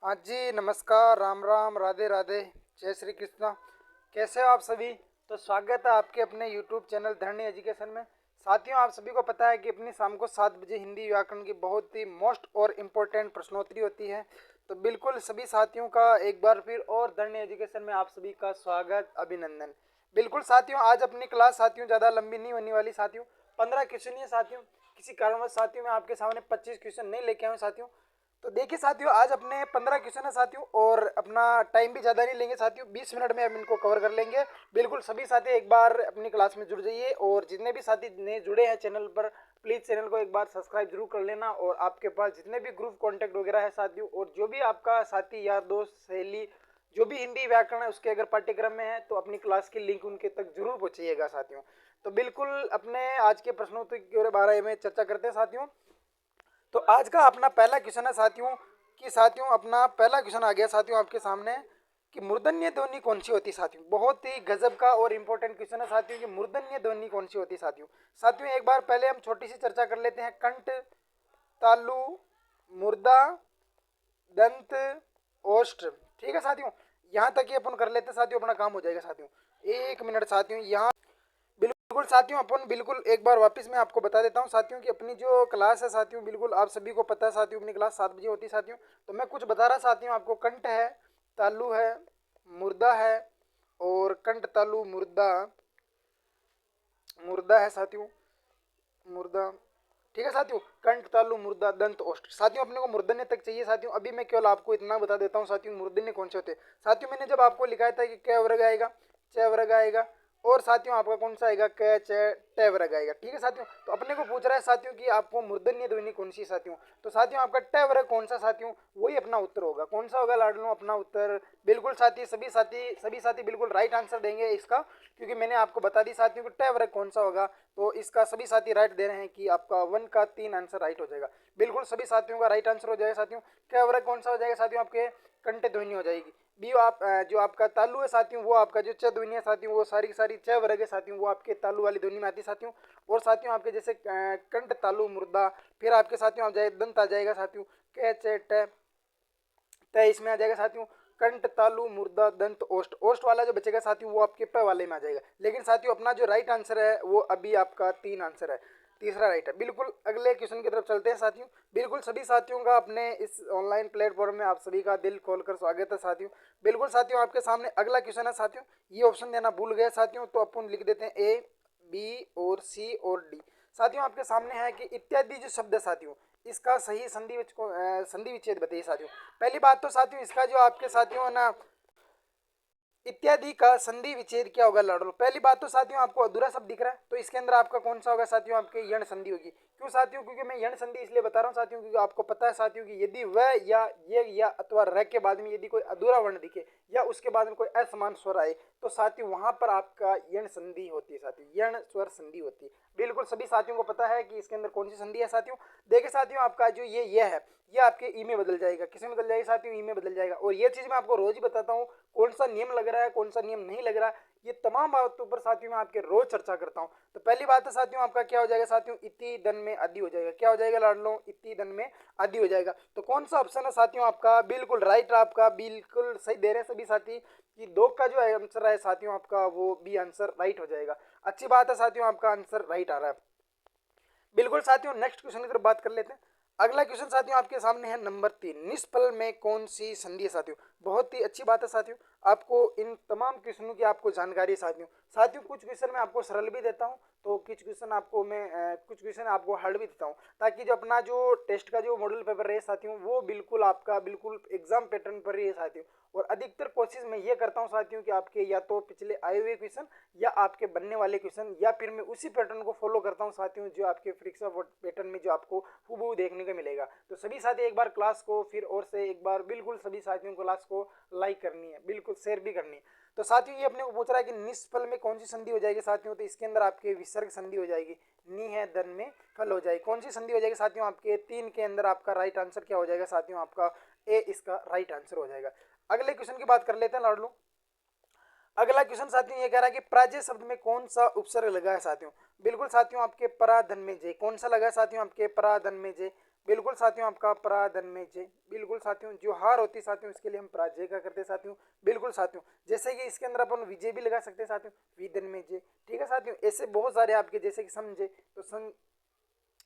हाँ जी, नमस्कार, राम राम, राधे राधे, जय श्री कृष्णा। कैसे हो आप सभी? तो स्वागत है आपके अपने यूट्यूब चैनल धरणी एजुकेशन में। साथियों, आप सभी को पता है कि अपनी शाम को 7 बजे हिंदी व्याकरण की बहुत ही मोस्ट और इम्पोर्टेंट प्रश्नोत्तरी होती है। तो बिल्कुल सभी साथियों का एक बार फिर और धरणी एजुकेशन में आप सभी का स्वागत, अभिनंदन। बिल्कुल साथियों, आज अपनी क्लास साथियों ज़्यादा लंबी नहीं होने वाली साथियों। 15 क्वेश्चन ही है साथियों। किसी कारणवश साथियों मैं आपके सामने 25 क्वेश्चन नहीं लेके आऊँ साथियों। तो देखिए साथियों, आज अपने 15 क्वेश्चन है साथियों और अपना टाइम भी ज़्यादा नहीं लेंगे साथियों, 20 मिनट में हम इनको कवर कर लेंगे। बिल्कुल सभी साथी एक बार अपनी क्लास में जुड़ जाइए और जितने भी साथी नए जुड़े हैं चैनल पर, प्लीज़ चैनल को एक बार सब्सक्राइब जरूर कर लेना। और आपके पास जितने भी ग्रुप कॉन्टैक्ट वगैरह है साथियों, और जो भी आपका साथी यार दोस्त सहेली जो भी हिंदी व्याकरण है उसके अगर पाठ्यक्रम में है तो अपनी क्लास की लिंक उनके तक जरूर पहुँचाइएगा साथियों। तो बिल्कुल अपने आज के प्रश्नोत्तरी के बारे में चर्चा करते हैं साथियों। तो आज का अपना पहला क्वेश्चन है साथियों कि साथियों अपना पहला क्वेश्चन आ गया साथियों आपके सामने कि मूर्धन्य ध्वनि कौन सी होती है साथियों। बहुत ही गजब का और इम्पोर्टेंट क्वेश्चन है साथियों कि मूर्धन्य ध्वनि कौन सी होती है साथियों। साथियों एक बार पहले हम छोटी सी चर्चा कर लेते हैं। कंठ, तालु, मुर्दा, दंत, ओष्ठ। ठीक है साथियों, यहाँ तक ही अपन कर लेते हैं साथियों, अपना काम हो जाएगा साथियों। 1 मिनट साथियों, यहाँ बिल्कुल साथियों अपन बिल्कुल एक बार वापस मैं आपको बता देता हूँ साथियों कि अपनी जो क्लास है साथियों, बिल्कुल आप सभी को पता है साथियों अपनी क्लास 7 बजे होती है साथियों। तो मैं कुछ बता रहा साथियों आपको। कंठ है, तालु है, मुर्दा है, और कंठ तालु मुर्दा, मुर्दा है साथियों, मुर्दा। ठीक है साथियों, कंठ तालु मुर्दा दंत ओष्ठ। साथियों अपने को मूर्धन्य तक चाहिए साथियों। अभी मैं केवल आपको इतना बता देता हूँ साथियों मूर्धन्य कौन से होते हैं। साथियों मैंने जब आपको लिखाया था कि क वर्ग आएगा, च वर्ग आएगा, और साथियों आपका कौन सा आएगा, क च ट वर्ग आएगा। ठीक है साथियों, तो अपने को पूछ रहा है साथियों कि आपको मूर्धन्य ध्वनि कौन सी साथियों। तो साथियों आपका ट वर्ग कौन सा साथियों, वही अपना उत्तर होगा। कौन सा होगा लाडलो अपना उत्तर? बिल्कुल साथी, सभी साथी बिल्कुल राइट आंसर देंगे इसका, क्योंकि मैंने आपको बता दी साथियों कि ट वर्ग कौन सा होगा। तो इसका सभी साथी राइट दे रहे हैं कि आपका 1 का 3 आंसर राइट हो जाएगा। बिल्कुल सभी साथियों का राइट आंसर हो जाएगा साथियों। क्या वर्ग कौन सा हो जाएगा साथियों, आपके कंठ ध्वनि हो जाएगी। बी आप जो आपका तालु है साथियों, वो आपका जो च ध्वनि है साथियों, वो सारी की सारी च वर्ग है साथियों, वो आपके तालु वाली ध्वनि में आती है साथियों। और साथियों आपके जैसे कंठ तालु मुर्दा, फिर आपके साथियों आ जाए दंत आ जाएगा साथियों, क च ट त इसमें आ जाएगा साथियों। कंठ तालु मुर्दा दंत ओष्ठ, ओष्ठ वाला जो बचेगा साथियों वो आपके प वाले में आ जाएगा। लेकिन साथियों अपना जो राइट आंसर है वो अभी आपका 3 आंसर है, तीसरा राइट है। बिल्कुल अगले क्वेश्चन की तरफ चलते हैं साथियों। बिल्कुल सभी साथियों का अपने इस ऑनलाइन प्लेटफॉर्म में आप सभी का दिल खोलकर स्वागत है साथियों। बिल्कुल साथियों आपके सामने अगला क्वेश्चन है साथियों। ये ऑप्शन देना भूल गए साथियों, तो अपन लिख देते हैं ए, बी और सी और डी। साथियों आपके सामने है कि इत्यादि जो शब्द है साथियों, इसका सही संधि विच्छेद बताइए साथियों। पहली बात तो साथियों इसका जो आपके साथियों है ना, इत्यादि का संधि विच्छेद क्या होगा लाडलो। पहली बात तो साथियों आपको अधूरा शब्द दिख रहा है, तो इसके अंदर आपका कौन सा होगा साथियों, आपके यण संधि होगी। क्यों साथियों, क्योंकि मैं यण संधि इसलिए बता रहा हूँ साथियों क्योंकि आपको पता है साथियों कि यदि वह या ये या अथवा र के बाद में यदि कोई अधूरा वर्ण दिखे या उसके बाद में कोई असमान स्वर आए तो साथियों वहां पर आपका यण संधि होती है साथियों, यण स्वर संधि होती है। बिल्कुल सभी साथियों को पता है कि इसके अंदर कौन सी संधि है साथियों। देखिए साथियों आपका जो ये है, ये आपके ई में बदल जाएगा। किस में बदल जाएगा साथियों, ई में बदल जाएगा। और ये चीज मैं आपको रोज ही बताता हूँ, कौन सा नियम लग रहा है कौन सा नियम नहीं लग रहा है, ये तमाम बातों पर साथियों मैं आपके रोज चर्चा करता हूँ। तो पहली बात है साथियों आपका क्या हो जाएगा साथियों, इति दन में आदि हो जाएगा। क्या हो जाएगा लाडलो, इति दन में आदि हो जाएगा। तो कौन सा ऑप्शन है साथियों आपका बिल्कुल राइट, आपका बिल्कुल सही दे रहे हैं सभी साथी कि दो का जो आंसर है साथियों आपका वो बी आंसर राइट हो जाएगा। अच्छी बात है साथियों, आपका आंसर राइट आ रहा है। बिल्कुल साथियों नेक्स्ट क्वेश्चन की तरफ बात कर लेते हैं। अगला क्वेश्चन साथियों आपके सामने है नंबर 3, निष्फल में कौन सी संधि है साथियों। बहुत ही अच्छी बात है साथियों, आपको इन तमाम क्वेश्चनों की आपको जानकारी है साथियों। साथियों कुछ क्वेश्चन मैं आपको सरल भी देता हूँ, तो कुछ क्वेश्चन आपको मैं कुछ क्वेश्चन आपको हार्ड भी देता हूँ, ताकि जो अपना जो टेस्ट का जो मॉडल पेपर रहे साथियों वो बिल्कुल आपका बिल्कुल एग्जाम पैटर्न पर ही है साथियों। और अधिकतर कोशिश मैं ये करता हूँ साथियों कि आपके या तो पिछले आए हुए क्वेश्चन या आपके बनने वाले क्वेश्चन, या फिर मैं उसी पैटर्न को फॉलो करता हूँ साथियों जो आपके परीक्षा पैटर्न में जो आपको हूबहू देखने को मिलेगा। तो सभी साथी एक बार क्लास को फिर और से एक बार बिल्कुल सभी साथियों को क्लास को लाइक करनी है, बिल्कुल शेयर भी करनी है। तो साथियों ये अपने को पूछ रहा है कि निष्फल में कौन सी संधि हो जाएगी साथियों। तो इसके अंदर आपके विसर्ग संधि हो जाएगी, नी है दन में फल हो जाएगी। कौन सी संधि हो जाएगी साथियों, आपके 3 के अंदर आपका राइट आंसर क्या हो जाएगा साथियों, आपका ए इसका राइट आंसर हो जाएगा। अगले क्वेश्चन की बात कर लेते हैं लाडलो। अगला क्वेश्चन साथियों ये कह रहा है कि प्राज्य शब्द में कौन सा उपसर्ग लगा है साथियों। बिल्कुल साथियों आपके पराधन में जे, कौन सा लगा है साथियों, आपके पराधन में जे। बिल्कुल साथियों आपका प्राधन्यजय। बिल्कुल साथियों, जो हार होती है साथियों इसके लिए हम पराजय का करते हैं साथियों। बिल्कुल साथियों, जैसे कि इसके अंदर अपन विजय भी लगा सकते हैं साथियों, विधन्यजय। ठीक है साथियों, ऐसे बहुत सारे आपके जैसे कि समझे तो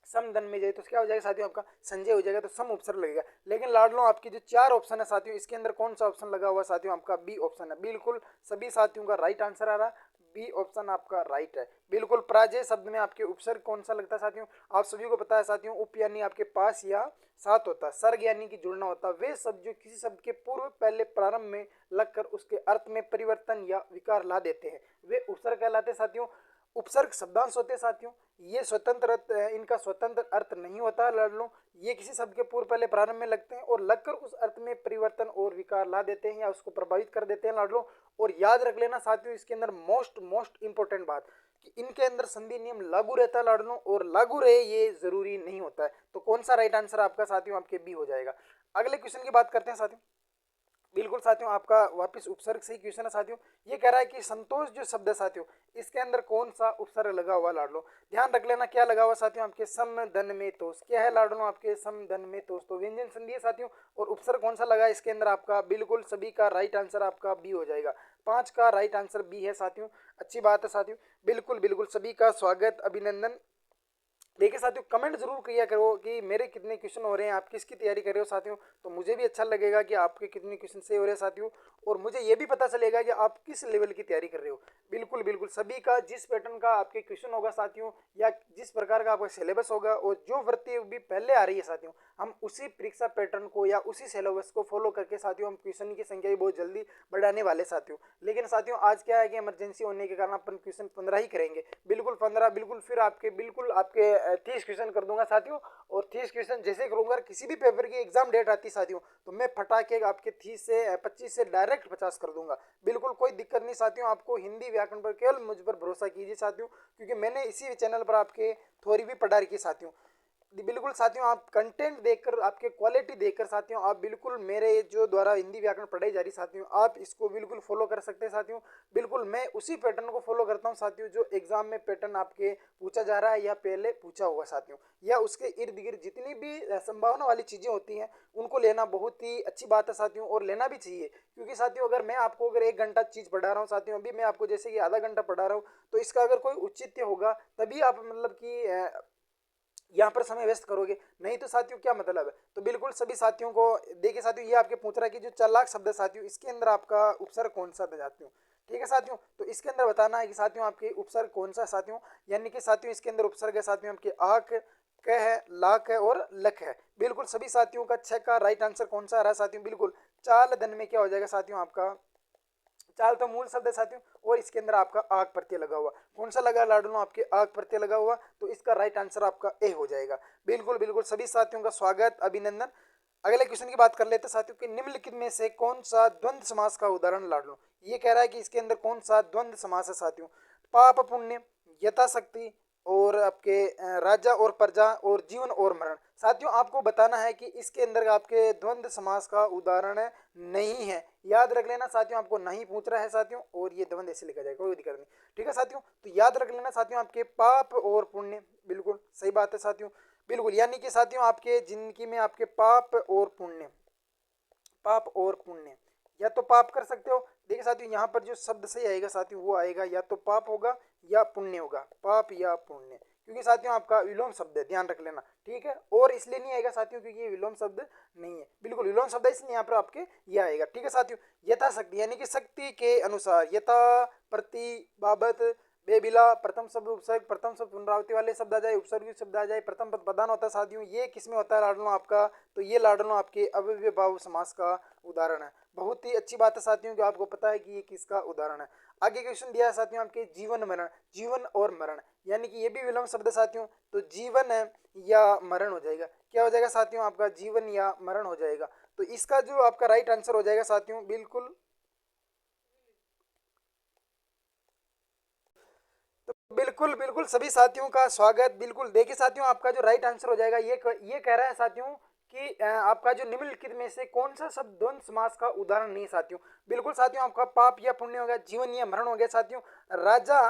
सम धन में जाए तो क्या हो जाएगा साथियों आपका संजय हो जाएगा, तो सम उपसर्ग लगेगा। लेकिन लाडलो आपकी जो चार ऑप्शन है साथियों इसके अंदर कौन सा ऑप्शन लगा हुआ साथियों, आपका बी ऑप्शन है। बिल्कुल सभी साथियों का राइट आंसर आ रहा है, बी ऑप्शन आपका राइट है। बिल्कुल पराजय शब्द में आपके उपसर्ग कौन सा लगता है साथियों, आप सभी को पता है साथियों, उप यानी आपके पास या साथ होता है, सर्ग यानी कि जुड़ना होता है। वे शब्द जो किसी शब्द के पूर्व पहले प्रारंभ में लगकर उसके अर्थ में परिवर्तन या विकार ला देते हैं वे उपसर्ग कहलाते हैं साथियों। उपसर्ग शब्दांश होते हैं साथियों, ये स्वतंत्र इनका स्वतंत्र अर्थ नहीं होता है लाडलो, ये किसी शब्द के पूर्व पहले प्रारंभ में लगते हैं और लगकर उस अर्थ में परिवर्तन और विकार ला देते हैं या उसको प्रभावित कर देते हैं लाडलो। और याद रख लेना साथियों इसके अंदर मोस्ट इंपॉर्टेंट बात कि इनके अंदर संधि नियम लागू रहता है लाडलो, और लागू रहे ये जरूरी नहीं होता है। तो कौन सा राइट आंसर आपका साथियों, आपके बी हो जाएगा। अगले क्वेश्चन की बात करते हैं साथियों। बिल्कुल साथियों, आपका वापस उपसर्ग से ही क्वेश्चन है साथियों। ये कह रहा है कि संतोष जो शब्द है साथियों इसके अंदर कौन सा उपसर्ग लगा हुआ लाडलो, ध्यान रख लेना क्या लगा हुआ साथियों, आपके सम धन में तोष। क्या है लाडलो, आपके सम धन में तोष, तो व्यंजन संधि है साथियों। और उपसर्ग कौन सा लगा है इसके अंदर आपका, बिल्कुल सभी का राइट आंसर आपका बी हो जाएगा। 5 का राइट आंसर बी है साथियों, अच्छी बात है साथियों। बिल्कुल बिल्कुल सभी का स्वागत, अभिनंदन। देखिए साथियों, कमेंट जरूर किया करो कि मेरे कितने क्वेश्चन हो रहे हैं, आप किसकी तैयारी कर रहे हो साथियों, तो मुझे भी अच्छा लगेगा कि आपके कितने क्वेश्चन सही हो रहे हैं साथियों। और मुझे ये भी पता चलेगा कि आप किस लेवल की तैयारी कर रहे हो। बिल्कुल बिल्कुल सभी का जिस पैटर्न का आपके क्वेश्चन होगा साथियों, या जिस प्रकार का आपका सिलेबस होगा और जो वृत्ति भी पहले आ रही है साथियों, हम उसी परीक्षा पैटर्न को या उसी सिलेबस को फॉलो करके साथियों हम क्वेश्चन की संख्या भी बहुत जल्दी बढ़ाने वाले साथियों। लेकिन साथियों आज क्या है कि इमरजेंसी होने के कारण अपन क्वेश्चन 15 ही करेंगे, बिल्कुल 15। बिल्कुल फिर आपके बिल्कुल आपके 30 क्वेश्चन कर दूंगा साथियों। और 30 क्वेश्चन जैसे करूंगा, किसी भी पेपर की एग्जाम डेट आती है साथियों तो मैं फटाके आपके 30 से 25 से डायरेक्ट 50 कर दूंगा। बिल्कुल कोई दिक्कत नहीं साथियों, आपको हिंदी व्याकरण पर केवल मुझ पर भरोसा कीजिए साथियों, क्योंकि मैंने इसी चैनल पर आपके थ्योरी भी पढ़ा रखी है साथियों। बिल्कुल साथियों, आप कंटेंट देखकर आपके क्वालिटी देखकर साथियों आप बिल्कुल मेरे जो द्वारा हिंदी व्याकरण पढ़ाई जा रही साथियों आप इसको बिल्कुल फॉलो कर सकते हैं साथियों। बिल्कुल मैं उसी पैटर्न को फॉलो करता हूं साथियों जो एग्जाम में पैटर्न आपके पूछा जा रहा है या पहले पूछा हुआ साथियों, या उसके इर्द गिर्द जितनी भी संभावना वाली चीजें होती हैं उनको लेना बहुत ही अच्छी बात है साथियों, और लेना भी चाहिए। क्योंकि साथियों अगर मैं आपको अगर 1 घंटा चीज पढ़ा रहा हूँ साथियों, अभी मैं आपको जैसे कि आधा घंटा पढ़ा रहा हूँ, तो इसका अगर कोई औचित्य होगा तभी आप मतलब कि यहाँ पर समय व्यस्त करोगे, नहीं तो साथियों क्या मतलब है। तो बिल्कुल सभी साथियों को देखिए साथियों, ये आपके पूछ रहा है कि जो चालाक शब्द है साथियों इसके अंदर आपका उपसर्ग कौन सा था साथियों। ठीक है साथियों, तो इसके अंदर बताना है कि साथियों आपके उपसर्ग कौन सा है साथियों, यानी कि साथियों इसके अंदर उपसर्ग है साथियों आपके आक, क है, लाक है और लक है। बिल्कुल सभी साथियों का 6 का राइट आंसर कौन सा आ रहा है साथियों, बिल्कुल चाल धन में क्या हो जाएगा साथियों आपका, चाल तो मूल शब्द है साथियों, और इसके अंदर आपका आग प्रत्यय लगा हुआ, कौन सा लगा लाडलो, आपके आग प्रत्यय लगा हुआ, तो इसका राइट आंसर आपका ए हो जाएगा। बिल्कुल बिल्कुल सभी साथियों का स्वागत, अभिनंदन। अगले क्वेश्चन की बात कर लेते हैं साथियों कि निम्नलिखित में से कौन सा द्वंद्व समास का उदाहरण लाडलो। ये कह रहा है कि इसके अंदर कौन सा द्वंद्व समास है साथियों, पाप पुण्य, यथाशक्ति, और आपके राजा और प्रजा, और जीवन और मरण। साथियों आपको बताना है कि इसके अंदर आपके द्वंद्व समास का उदाहरण नहीं है, याद रख लेना साथियों, आपको नहीं पूछ रहा है साथियों, और ये द्वंद्व ऐसे लिखा जाएगा, कोई दिक्कत नहीं। ठीक है साथियों, तो याद रख लेना साथियों आपके पाप और पुण्य, बिल्कुल सही बात है साथियों। बिल्कुल यानी कि साथियों आपके जिंदगी में आपके पाप और पुण्य, पाप और पुण्य, या तो पाप कर सकते हो। देखिए साथियों यहाँ पर जो शब्द सही आएगा साथियों वो आएगा या तो पाप होगा या पुण्य होगा, पाप या पुण्य, क्योंकि साथियों आपका विलोम शब्द है, ध्यान रख लेना। ठीक है, और इसलिए नहीं आएगा साथियों क्योंकि ये विलोम शब्द नहीं है, बिल्कुल विलोम शब्द है इसलिए यहाँ पर आपके ये आएगा। ठीक है साथियों, यथाशक्ति यानी कि शक्ति के अनुसार, यथा, प्रति, बाबत, बेबिला, प्रथम शब्द उपसर्ग, प्रथम शब्द पुनरावृत्ति वाले शब्द आ जाए, उपसर्ग शब्द आ जाए, प्रथम पद प्रधान होता है साथियों, ये किसमें होता है लाडलो आपका, तो ये लाडलो आपके अव्ययभाव समास का उदाहरण है। बहुत ही अच्छी बात है साथियों कि आपको पता है कि ये किसका उदाहरण है। आगे क्वेश्चन दिया है साथियों आपके जीवन मरण, जीवन और मरण, यानी कि ये भी विलोम शब्द है साथियों, तो जीवन है या मरण हो जाएगा, क्या हो जाएगा साथियों आपका जीवन या मरण हो जाएगा। तो इसका जो आपका राइट आंसर हो जाएगा साथियों, बिल्कुल बिल्कुल बिल्कुल सभी साथियों का स्वागत। बिल्कुल देखिए साथियों आपका जो राइट आंसर हो जाएगा ये कह रहा है साथियों कि आपका जो निम्नलिखित में से कौन सा शब्द द्वंद्व समास का उदाहरण नहीं है साथियों। बिल्कुल साथियों आपका पाप या पुण्य हो गया, जीवन या मरण हो गया साथियों, राजा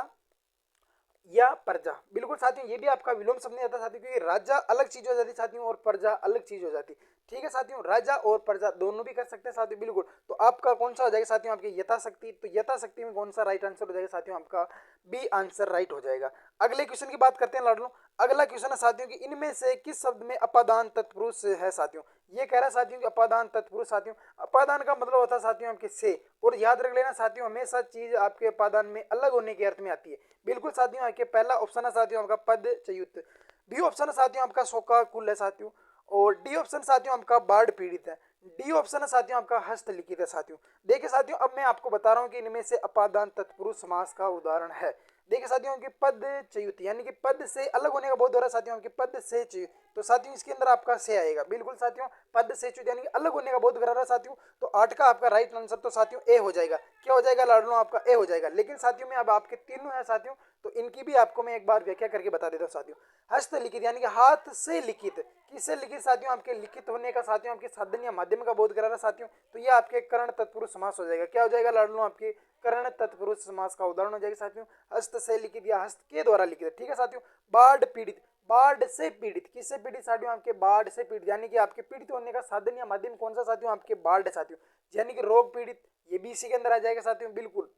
या प्रजा। बिल्कुल साथियों, ये भी आपका विलोम शब्द नहीं आता साथियों, क्योंकि राजा अलग चीज हो जाती साथियों और प्रजा अलग चीज हो जाती। ठीक है साथियों, राजा और प्रजा दोनों भी कर सकते हैं साथियों। बिल्कुल, तो आपका कौन सा हो जाएगा साथियों, आपकी यथाशक्ति। तो यथाशक्ति में कौन सा राइट आंसर हो जाएगा साथियों, आपका बी आंसर राइट हो जाएगा। अगले क्वेश्चन की बात करते हैं लाडलो। अगला क्वेश्चन है साथियों कि इनमें से किस शब्द में अपादान तत्पुरुष है साथियों। ये कह रहा है साथियों कि अपादान तत्पुरुष साथियों, अपादान का मतलब होता है साथियों आपके से। और याद रख लेना साथियों, हमेशा चीज आपके अपादान में अलग होने के अर्थ में आती है। बिल्कुल साथियों, आपके पहला ऑप्शन है साथियों आपका पद चयुत, बी ऑप्शन है साथियों आपका शोकाकुल है साथियों, और डी ऑप्शन साथियों आपका बाढ़ पीड़ित है, डी ऑप्शन है साथियों आपका हस्तलिखित है साथियों। देखिए साथियों, अब मैं आपको बता रहा हूं कि इनमें से अपादान तत्पुरुष समास का उदाहरण है। देखिए साथियों कि पद च्युत यानी कि पद से अलग होने का बहुत हो रहा है साथियों, कि पद से च्युत, तो साथियों इसके अंदर आपका से आएगा। बिल्कुल साथियों, पद से च्युत यानी कि अलग होने का बहुत कर रहा है साथियों, तो 8 का आपका राइट आंसर तो साथियों ए हो जाएगा। क्या हो जाएगा लाडलो, आपका ए हो जाएगा। लेकिन साथियों में अब आपके तीनों है साथियों, तो इनकी भी आपको मैं एक बार व्याख्या करके बता देता हूँ साथियों। हस्तलिखित यानी कि हाथ से लिखित, किससे लिखित साथियों, आपके लिखित होने का साथियों आपके साधन या माध्यम का बोध करा रहा साथियों, तो ये आपके कर्ण तत्पुरुष समास हो जाएगा। क्या हो जाएगा लाडलो, आपके कर्ण तत्पुरुष समास का उदाहरण हो जाएगा साथियों, हस्त से लिखित या हस्त के द्वारा लिखित। ठीक है साथियों, बाढ़ पीड़ित, बाढ़ से पीड़ित, किससे पीड़ित साथियों, आपके बाढ़ से पीड़ित, यानी कि आपके पीड़ित होने का साधन या माध्यम कौन सा साथियों, आपके बाढ़ साथियों, यानी कि रोग पीड़ित, ये भी इसी के अंदर आ जाएगा साथियों। बिल्कुल,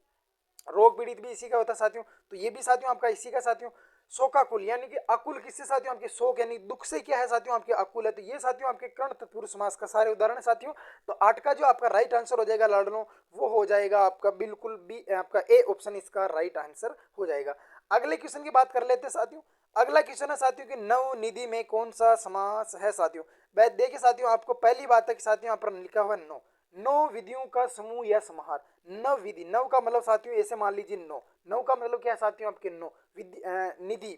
रोग पीड़ित भी इसी का होता है साथियों, तो ये भी साथियों आपका इसी का साथियों। शोकाकुल यानी कि अकुल, किससे साथियों, आपके शोक यानी दुख से क्या है साथियों, आपके अकुल है, तो ये साथियों आपके कर्ण तत्पुरुष समास का सारे उदाहरण है साथियों। तो 8 का जो आपका राइट आंसर हो जाएगा लाडलो, वो हो जाएगा आपका बिल्कुल बी, आपका ए ऑप्शन इसका राइट आंसर हो जाएगा। अगले क्वेश्चन की बात कर लेते हैं साथियों। अगला क्वेश्चन है साथियों कि नवनिधि में कौन सा समास है साथियों। देखिए साथियों, आपको पहली बात है कि साथियों यहाँ पर लिखा हुआ है नो, नौ विधियों का समूह या समाहार। नव विधि, नव का मतलब साथियों ऐसे मान लीजिए नौ, नव का मतलब क्या है साथियों, आपके नौ निधि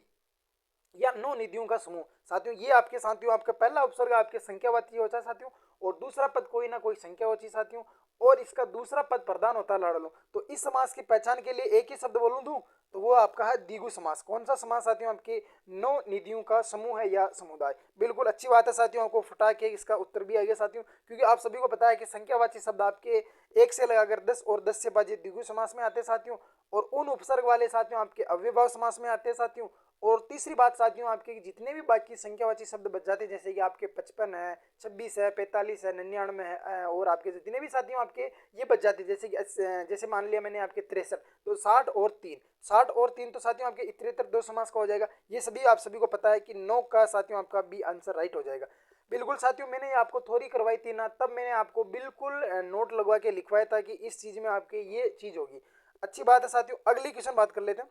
या नौ निधियों का समूह साथियों। ये आपके साथियों आपका पहला उपसर्ग आपके संख्यावाची होता है साथियों, और दूसरा पद कोई ना कोई संख्यावाची साथियों, और इसका दूसरा पद प्रधान होता है लाडलो। तो इस समास की पहचान के लिए एक ही शब्द बोलूं दूं, तो वो आपका है द्विगु समास। कौन सा समास साथियों, आपके नौ निधियों का समूह है या समुदाय। बिल्कुल अच्छी बात है साथियों, आपको फटा के इसका उत्तर भी आ गया साथियों, क्योंकि आप सभी को पता है कि संख्यावाची शब्द आपके 1 से लगाकर 10 और 10 से बाजे द्विगु समास में आते हैं साथियों, और उन उपसर्ग वाले साथियों आपके अव्ययभाव समास में आते हैं साथियों। और तीसरी बात साथियों, आपके जितने भी बाकी संख्यावाची शब्द बच जाते हैं, जैसे कि आपके 55 है, 26 है, 45 है, 99 है, और आपके जितने भी साथियों आपके ये बच जाते हैं, जैसे कि जैसे मान लिया मैंने आपके 63, तो 60 और 3, 60 और 3 तो साथियों आपके इतरेतर दो समास का हो जाएगा। ये सभी आप सभी को पता है कि 9 का साथियों आपका बी आंसर राइट हो जाएगा। बिल्कुल साथियों, मैंने आपको थोड़ी करवाई थी ना, तब मैंने आपको बिल्कुल नोट लगवा के लिखवाया था कि इस चीज में आपके ये चीज होगी। अच्छी बात है साथियों, अगली क्वेश्चन बात कर लेते हैं।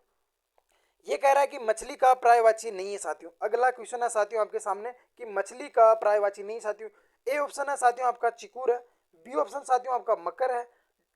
ये कह रहा है कि मछली का प्रायवाची नहीं है साथियों। अगला क्वेश्चन है साथियों आपके सामने कि मछली का प्रायवाची नहीं साथियों। ए ऑप्शन है साथियों आपका चिकूर है, बी ऑप्शन साथियों आपका मकर है,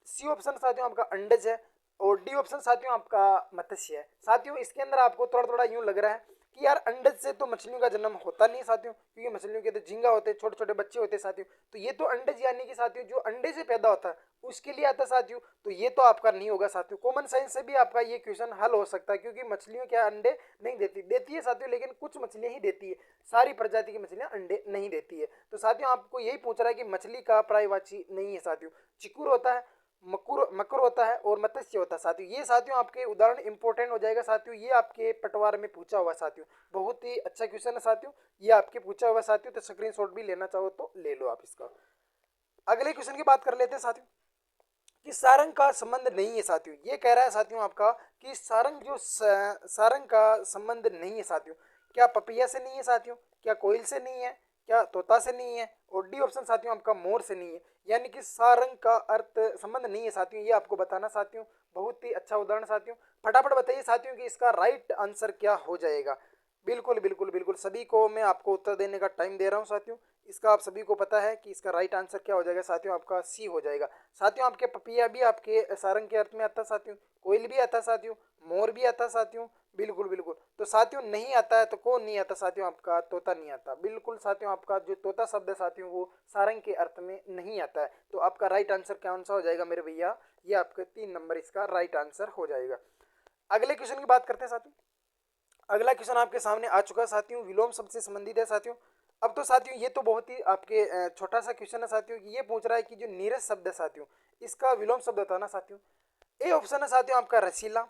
सी ऑप्शन साथियों आपका अंडज है, और डी ऑप्शन साथियों आपका मत्स्य है। साथियों इसके अंदर आपको थोड़ा थोड़ा यूं लग रहा है कि यार अंडज से तो मछलियों का जन्म होता नहीं साथियों, क्योंकि मछलियों के तो झींगा होते हैं, छोटे छोटे बच्चे होते हैं साथियों, तो ये तो अंडज यानी कि साथियों जो अंडे से पैदा होता है उसके लिए आता है साथियों, तो ये तो आपका नहीं होगा साथियों। कॉमन सेंस से भी आपका ये क्वेश्चन हल हो सकता है, क्योंकि मछलियों क्या अंडे नहीं देती, देती है साथियों, लेकिन कुछ मछलियां ही देती है, सारी प्रजाति की मछलियां अंडे नहीं देती है। तो साथियों आपको यही पूछ रहा है कि मछली का प्रायवाची नहीं है साथियों। चिकुर होता है, मकुर मकर होता है, और मत्स्य होता है साथियों। ये साथियों आपके उदाहरण इंपॉर्टेंट हो जाएगा साथियों, ये आपके पटवार में पूछा हुआ साथियों, बहुत ही अच्छा क्वेश्चन है साथियों, ये आपके पूछा हुआ साथियों, तो स्क्रीनशॉट भी लेना चाहो तो ले लो आप इसका। अगले क्वेश्चन की बात कर लेते हैं साथियों कि सारंग का संबंध नहीं है साथियों। ये कह रहा है साथियों आपका कि सारंग जो सारंग का संबंध नहीं है साथियों। क्या पपिया से नहीं है साथियों, क्या कोयल से नहीं है, क्या तोता से नहीं है, और डी ऑप्शन साथियों आपका मोर से नहीं है। यानी कि सारंग का अर्थ संबंध नहीं है साथियों, ये आपको बताना साथियों। बहुत ही अच्छा उदाहरण साथियों, फटाफट बताइए साथियों कि इसका राइट आंसर क्या हो जाएगा। बिल्कुल बिल्कुल बिल्कुल, सभी को मैं आपको उत्तर देने का टाइम दे रहा हूँ साथियों। इसका आप सभी को पता है कि इसका राइट आंसर क्या हो जाएगा साथियों, आपका सी हो जाएगा। साथियों आपके पपिया भी आपके सारंग के अर्थ में आता है साथियों, कोयल भी आता है साथियों, मोर भी आता है साथियों। बिल्कुल बिल्कुल, तो साथियों नहीं आता है तो कौन नहीं आता साथियों, आपका तोता नहीं आता। बिल्कुल साथियों, आपका जो तोता शब्द है साथियों वो सारंग के अर्थ में नहीं आता है। तो आपका राइट आंसर कौन सा हो जाएगा मेरे भैया, ये आपका 3 नंबर इसका राइट आंसर हो जाएगा। अगले क्वेश्चन की बात करते हैं साथियों। अगला क्वेश्चन आपके सामने आ चुका है साथियों, विलोम शब्द से संबंधित है साथियों। अब तो साथियों ये तो बहुत ही आपके छोटा सा क्वेश्चन है साथियों, कि ये पूछ रहा है कि जो नीरस शब्द है साथियों इसका विलोम शब्द बताना साथियों। ए ऑप्शन है साथियों आपका रसीला,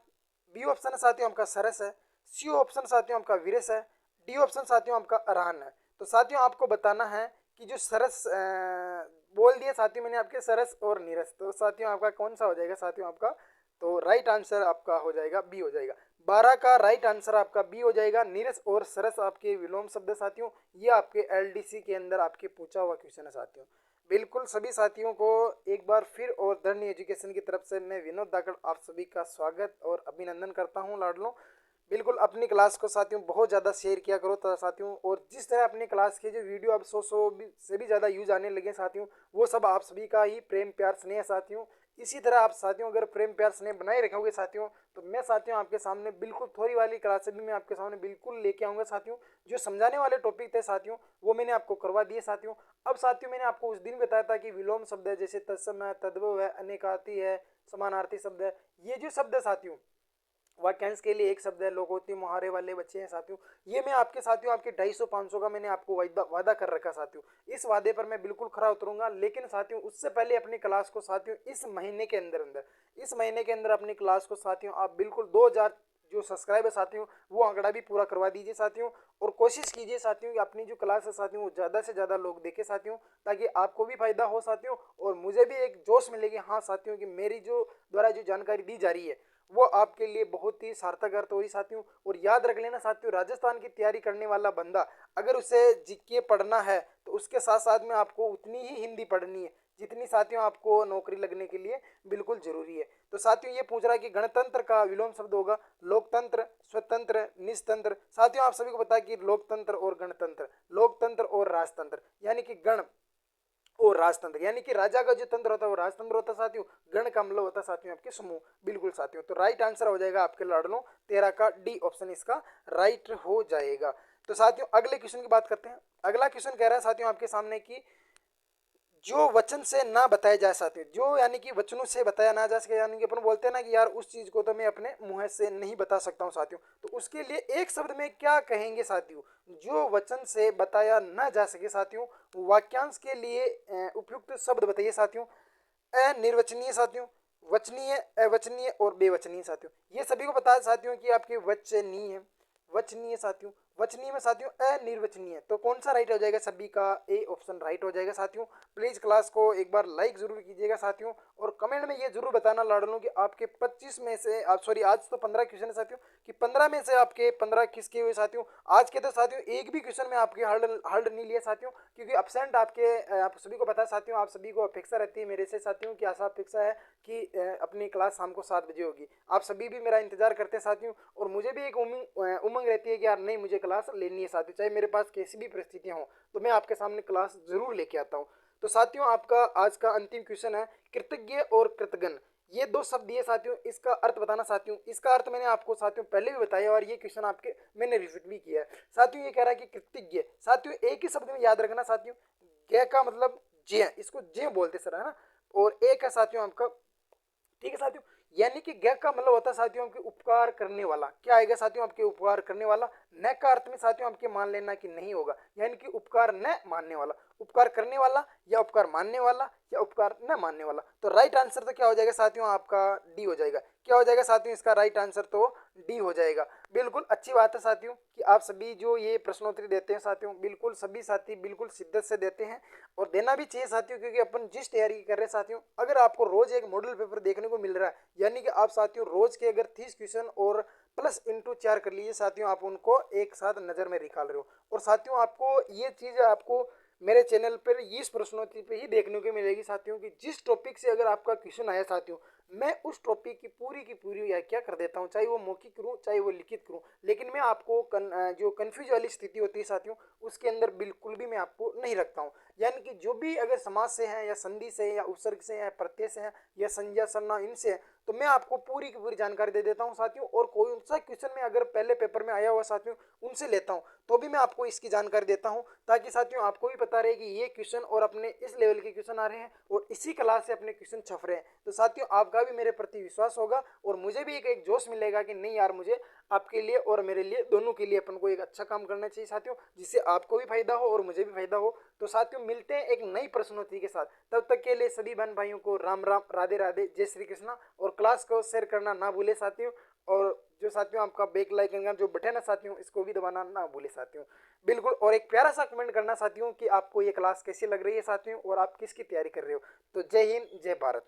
बी ऑप्शन है साथियों आपका सरस है, सी ऑप्शन साथियों आपका वीरेश है, डी ऑप्शन साथियों आपका अरहान है। तो साथियों आपको बताना है कि जो सरस बोल दिया साथियों मैंने आपके सरस और नीरस, तो साथियों आपका कौन सा हो जाएगा साथियों आपका, तो राइट आंसर आपका हो जाएगा बी हो जाएगा। 12 का राइट आंसर आपका बी हो जाएगा। नीरस और सरस आपके विलोम शब्द है साथियों, ये आपके एलडीसी के अंदर आपके पूछा हुआ क्वेश्चन है साथियों। बिल्कुल सभी साथियों को एक बार फिर और धरनी एजुकेशन की तरफ से मैं विनोद दाकड़ आप सभी का स्वागत और अभिनंदन करता हूं लाडलों। बिल्कुल अपनी क्लास को साथियों बहुत ज़्यादा शेयर किया करो साथियों, और जिस तरह अपनी क्लास के जो वीडियो अब 100 से भी ज़्यादा यूज आने लगे साथियों, वो सब आप सभी का ही प्रेम प्यार स्नेह है साथियों। इसी तरह आप साथियों अगर प्रेम प्यार स्नेह बनाए रखोगे साथियों, तो मैं साथियों आपके सामने बिल्कुल थोड़ी वाली क्लासें भी मैं आपके सामने बिल्कुल लेके आऊँगा साथियों। जो समझाने वाले टॉपिक थे साथियों वो मैंने आपको करवा दिए साथियों। अब साथियों मैंने आपको उस दिन बताया था कि विलोम शब्द है, जैसे तत्सम है, तद्भव है, अनेकार्थी है, समानार्थी शब्द है, ये जो शब्द है साथियों वाक्यांश के लिए एक शब्द है, लोकोक्ति मुहावरे वाले बच्चे हैं साथियों, ये मैं आपके साथियों आपके 250-500 का मैंने आपको वादा कर रखा साथियों। इस वादे पर मैं बिल्कुल खरा उतरूंगा, लेकिन साथियों उससे पहले अपनी क्लास को साथियों इस महीने के अंदर अपनी क्लास को साथियों आप बिल्कुल 2000 जो सब्सक्राइब है साथियों वो आंकड़ा भी पूरा करवा दीजिए साथियों। और कोशिश कीजिए साथियों कि अपनी जो क्लास है साथियों वो ज़्यादा से ज़्यादा लोग देखें साथियों, ताकि आपको भी फायदा हो साथियों और मुझे भी एक जोश मिलेगी हाँ साथियों कि मेरी जो द्वारा जो जानकारी दी जा रही है वो आपके लिए बहुत ही सार्थक अर्थ हुई साथियों। और याद रख लेना साथियों, राजस्थान की तैयारी करने वाला बंदा अगर उसे जीके पढ़ना है तो उसके साथ साथ में आपको उतनी ही हिंदी पढ़नी है जितनी साथियों आपको नौकरी लगने के लिए बिल्कुल जरूरी है। तो साथियों ये पूछ रहा है कि गणतंत्र का विलोम शब्द होगा लोकतंत्र, स्वतंत्र, निजतंत्र। साथियों आप सभी को पता है कि लोकतंत्र और गणतंत्र, लोकतंत्र और राजतंत्र, यानी कि गण और राजतंत्र, यानी कि राजा का जो तंत्र होता है वो राजतंत्र होता है साथियों, गण का मतलब होता है साथियों आपके समूह। बिल्कुल साथियों, तो राइट आंसर हो जाएगा आपके लाडलों 13 का डी ऑप्शन इसका राइट हो जाएगा। तो साथियों अगले क्वेश्चन की बात करते हैं। अगला क्वेश्चन कह रहा है साथियों आपके सामने कि जो वचन से ना बताया जा साथियों, जो यानी कि वचनों से बताया ना जा सके, यानी कि अपन बोलते हैं ना कि यार उस चीज को तो मैं अपने मुंह से नहीं बता सकता हूँ साथियों, तो उसके लिए एक शब्द में क्या कहेंगे साथियों, जो वचन से बताया ना जा सके साथियों। वाक्यांश के लिए उपयुक्त शब्द बताइए साथियों। अनिर्वचनीय साथियों, वचनीय, अवचनीय और बेवचनीय साथियों। ये सभी को पता है साथियों कि आपके वचनीय, वचनीय साथियों, वचनीय में साथियों अनिर्वचनीय, तो कौन सा राइट हो जाएगा सभी का, ए ऑप्शन राइट हो जाएगा साथियों। प्लीज क्लास को एक बार लाइक जरूर कीजिएगा साथियों, और कमेंट में ये जरूर बताना लाडलों कि आपके 25 में से आप सॉरी आज तो 15 क्वेश्चन है साथियों, कि 15 में से आपके 15 किसके हुए साथियों। आज के तो साथियों एक भी क्वेश्चन में आपके हल्ड नहीं लिया साथियों, क्योंकि अब्सेंट आपके आप सभी को पता है साथियों, आप सभी को अपेक्षा रहती है मेरे से साथियों की आशा अपेक्षा है कि अपनी क्लास शाम को 7 बजे होगी। आप सभी भी मेरा इंतजार करते हैं साथियों, और मुझे भी एक उमंग रहती है कि यार नहीं मुझे क्लास लेनी है साथियों, चाहे मेरे पास कैसी भी परिस्थितियां हो तो मैं आपके सामने क्लास जरूर लेके आता हूँ। तो साथियों आपका आज का अंतिम क्वेश्चन है कृतज्ञ और कृतघ्न, ये दो शब्द दिए साथियों, इसका अर्थ बताना साथियों। इसका अर्थ मैंने आपको साथियों पहले भी बताया और ये क्वेश्चन आपके मैंने रिपीट भी किया है साथियों। ये कह रहा है कि कृतज्ञ साथियों एक ही शब्द में याद रखना साथियों, ग का मतलब जे, इसको जे बोलते सर है ना, और एक है साथियों आपका, ठीक है साथियों, यानी कि ग का मतलब होता है साथियों आपके उपकार करने वाला। क्या आएगा साथियों आपके उपकार करने वाला। न का अर्थ में साथियों आपके मान लेना कि नहीं होगा, यानी कि उपकार न मानने वाला, उपकार करने वाला या उपकार मानने वाला या उपकार न मानने वाला। तो राइट आंसर तो क्या हो जाएगा साथियों आपका डी हो जाएगा। क्या हो जाएगा साथियों इसका राइट आंसर तो डी हो जाएगा। बिल्कुल अच्छी बात है साथियों कि आप सभी जो ये प्रश्नोत्तरी देते हैं साथियों, बिल्कुल सभी साथी बिल्कुल शिद्दत से देते हैं और देना भी चाहिए साथियों, क्योंकि अपन जिस तैयारी कर रहे हैं साथियों, अगर आपको रोज एक मॉडल पेपर देखने को मिल रहा है, यानी कि आप साथियों रोज के अगर 30 क्वेश्चन और प्लस इंटू 4 कर लीजिए साथियों, आप उनको एक साथ नजर में निकाल रहे हो। और साथियों आपको ये चीज आपको मेरे चैनल पर इस प्रश्नोत्तरी पे ही देखने को मिलेगी साथियों, कि जिस टॉपिक से अगर आपका क्वेश्चन आया साथियों, मैं उस टॉपिक की पूरी या क्या कर देता हूँ, चाहे वो मौखिक करूँ चाहे वो लिखित करूँ, लेकिन मैं आपको जो कन्फ्यूज वाली स्थिति होती है साथियों उसके अंदर बिल्कुल भी मैं आपको नहीं रखता हूँ। यानी कि जो भी अगर समाज से है या संधि से या उपसर्ग से या प्रत्यय से है या संज्ञा सर्वनाम इनसे है, तो मैं आपको पूरी की पूरी जानकारी दे देता हूँ साथियों। और कोई सा क्वेश्चन में अगर पहले पेपर में आया हुआ साथियों उनसे लेता हूँ तो भी मैं आपको इसकी जानकारी देता हूँ, ताकि साथियों आपको भी पता रहे कि ये क्वेश्चन और अपने इस लेवल के क्वेश्चन आ रहे हैं और इसी क्लास से अपने क्वेश्चन छप रहे हैं। तो साथियों आपका भी मेरे प्रति विश्वास होगा और मुझे भी एक जोश मिलेगा कि नहीं यार मुझे आपके लिए और मेरे लिए दोनों के लिए अपन को एक अच्छा काम करना चाहिए साथियों, जिससे आपको भी फायदा हो और मुझे भी फायदा हो। तो साथियों मिलते हैं एक नई प्रश्नोत्तरी के साथ, तब तक के लिए सभी बहन भाइयों को राम राम, राधे राधे, जय श्री कृष्णा। और क्लास को शेयर करना ना भूले साथियों, और जो साथियों आपका बेल आइकन का जो बटन है साथियों, इसको भी दबाना ना भूले साथियों। बिल्कुल, और एक प्यारा सा कमेंट करना साथियों कि आपको ये क्लास कैसी लग रही है साथियों, और आप किसकी तैयारी कर रहे हो। तो जय हिंद, जय भारत।